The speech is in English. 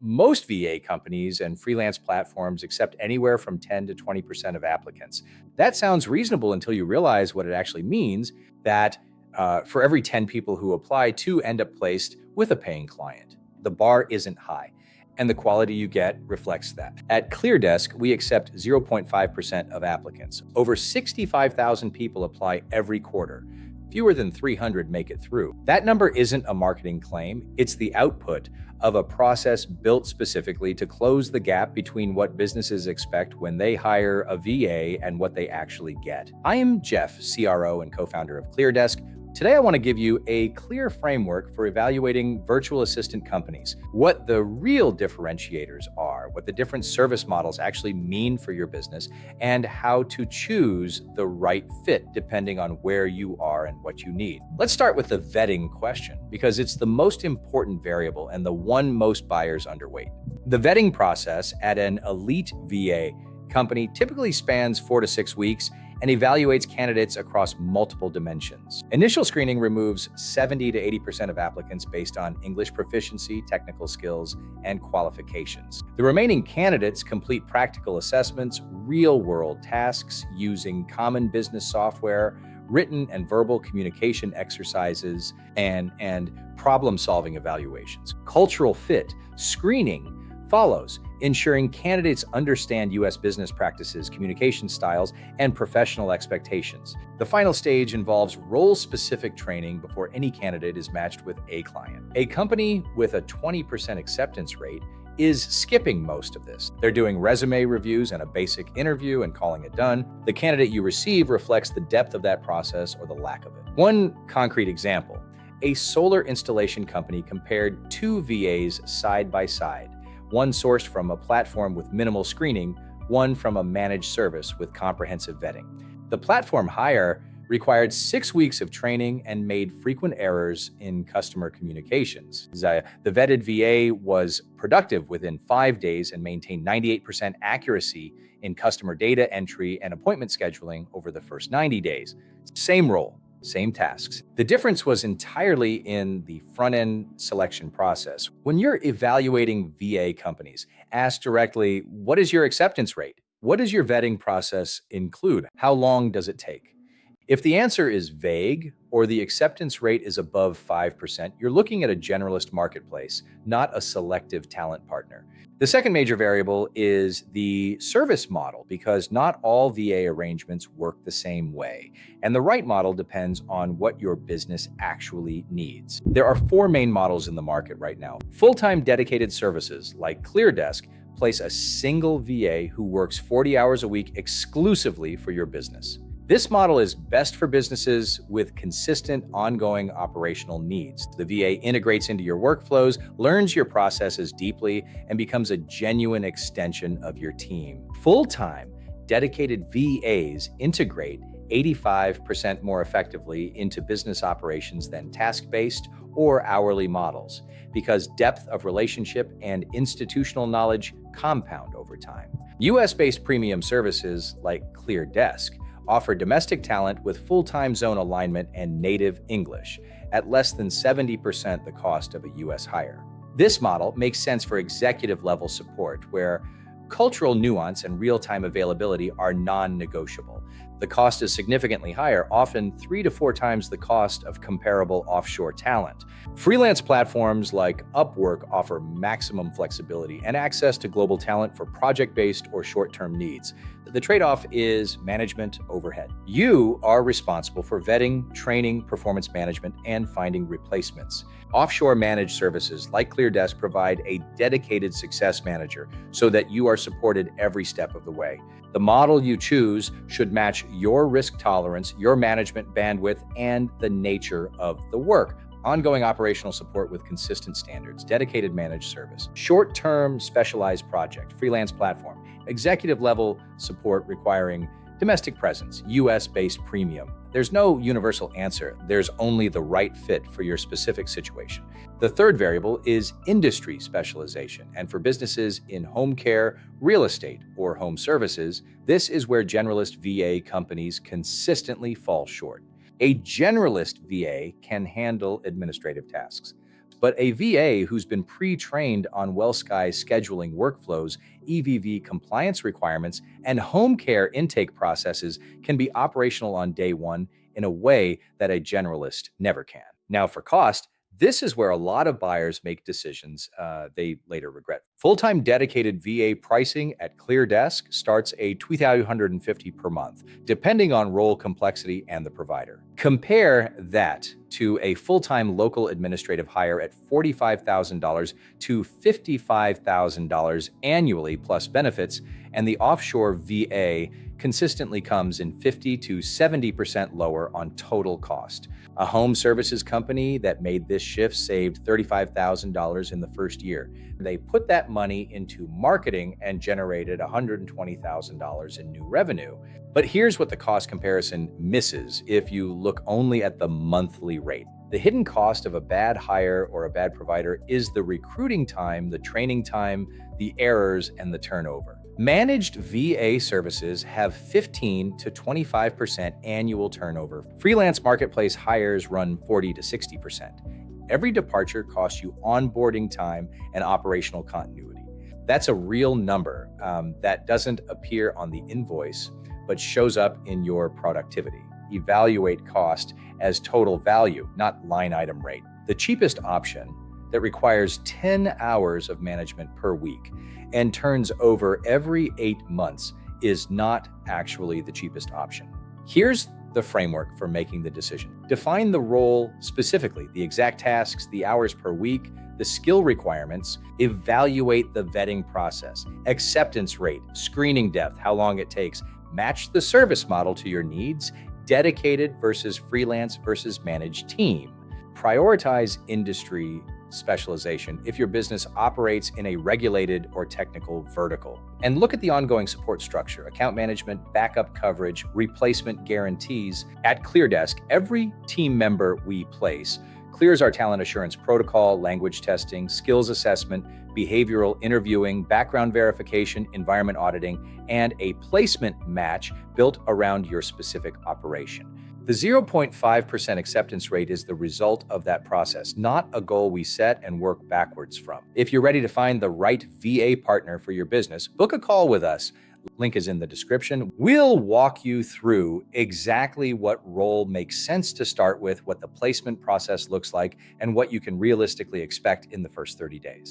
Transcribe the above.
Most VA companies and freelance platforms accept anywhere from 10 to 20% of applicants. That sounds reasonable until you realize what it actually means, that for every 10 people who apply, 2 end up placed with a paying client. The bar isn't high, and the quality you get reflects that. At ClearDesk, we accept 0.5% of applicants. Over 65,000 people apply every quarter. Fewer than 300 make it through. That number isn't a marketing claim, it's the output of a process built specifically to close the gap between what businesses expect when they hire a VA and what they actually get. I am Jeff, CRO and co-founder of ClearDesk. Today, I want to give you a clear framework for evaluating virtual assistant companies, what the real differentiators are, what the different service models actually mean for your business, and how to choose the right fit depending on where you are and what you need. Let's start with the vetting question, because it's the most important variable and the one most buyers underweight. The vetting process at an elite VA company typically spans 4 to 6 weeks and evaluates candidates across multiple dimensions. Initial screening removes 70 to 80% of applicants based on English proficiency, technical skills, and qualifications. The remaining candidates complete practical assessments, real-world tasks using common business software, written and verbal communication exercises, and problem-solving evaluations. Cultural fit screening follows, ensuring candidates understand U.S. business practices, communication styles, and professional expectations. The final stage involves role-specific training before any candidate is matched with a client. A company with a 20% acceptance rate is skipping most of this. They're doing resume reviews and a basic interview and calling it done. The candidate you receive reflects the depth of that process or the lack of it. One concrete example: a solar installation company compared 2 VAs side by side. One sourced from a platform with minimal screening, one from a managed service with comprehensive vetting. The platform hire required 6 weeks of training and made frequent errors in customer communications. The vetted VA was productive within 5 days and maintained 98% accuracy in customer data entry and appointment scheduling over the first 90 days. Same role, same tasks. The difference was entirely in the front-end selection process. When you're evaluating VA companies, ask directly, what is your acceptance rate? What does your vetting process include? How long does it take? If the answer is vague or the acceptance rate is above 5%, you're looking at a generalist marketplace, not a selective talent partner. The second major variable is the service model, because not all VA arrangements work the same way, and the right model depends on what your business actually needs. There are 4 main models in the market right now. Full-time dedicated services like ClearDesk place a single VA who works 40 hours a week exclusively for your business. This model is best for businesses with consistent, ongoing operational needs. The VA integrates into your workflows, learns your processes deeply, and becomes a genuine extension of your team. Full-time, dedicated VAs integrate 85% more effectively into business operations than task-based or hourly models, because depth of relationship and institutional knowledge compound over time. US-based premium services like ClearDesk offer domestic talent with full time zone alignment and native English at less than 70% the cost of a US hire. This model makes sense for executive level support, where cultural nuance and real-time availability are non-negotiable. The cost is significantly higher, often 3 to 4 times the cost of comparable offshore talent. Freelance platforms like Upwork offer maximum flexibility and access to global talent for project-based or short-term needs. The trade-off is management overhead. You are responsible for vetting, training, performance management, and finding replacements. Offshore managed services like ClearDesk provide a dedicated success manager so that you are supported every step of the way. The model you choose should match your risk tolerance, your management bandwidth, and the nature of the work. Ongoing operational support with consistent standards, dedicated managed service, short-term specialized project, freelance platform, executive level support requiring domestic presence, US-based premium. There's no universal answer. There's only the right fit for your specific situation. The third variable is industry specialization. And for businesses in home care, real estate, or home services, this is where generalist VA companies consistently fall short. A generalist VA can handle administrative tasks, but a VA who's been pre-trained on WellSky's scheduling workflows, EVV compliance requirements, and home care intake processes can be operational on day one in a way that a generalist never can. Now, for cost, this is where a lot of buyers make decisions they later regret. Full-time dedicated VA pricing at ClearDesk starts at $2,250 per month, depending on role complexity and the provider. Compare that to a full-time local administrative hire at $45,000 to $55,000 annually plus benefits, and the offshore VA consistently comes in 50 to 70% lower on total cost. A home services company that made this shift saved $35,000 in the first year. They put that money into marketing and generated $120,000 in new revenue. But here's what the cost comparison misses if you look only at the monthly rate. The hidden cost of a bad hire or a bad provider is the recruiting time, the training time, the errors, and the turnover. Managed VA services have 15 to 25% annual turnover. Freelance marketplace hires run 40 to 60%. Every departure costs you onboarding time and operational continuity. That's a real number that doesn't appear on the invoice, but shows up in your productivity. Evaluate cost as total value, not line item rate. The cheapest option that requires 10 hours of management per week and turns over every 8 months is not actually the cheapest option. Here's the framework for making the decision. Define the role specifically, the exact tasks, the hours per week, the skill requirements. Evaluate the vetting process, acceptance rate, screening depth, how long it takes. Match the service model to your needs, dedicated versus freelance versus managed team. Prioritize industry specialization if your business operates in a regulated or technical vertical. And look at the ongoing support structure, account management, backup coverage, replacement guarantees. At ClearDesk, every team member we place clears our talent assurance protocol, language testing, skills assessment, behavioral interviewing, background verification, environment auditing, and a placement match built around your specific operation. The 0.5% acceptance rate is the result of that process, not a goal we set and work backwards from. If you're ready to find the right VA partner for your business, book a call with us. Link is in the description. We'll walk you through exactly what role makes sense to start with, what the placement process looks like, and what you can realistically expect in the first 30 days.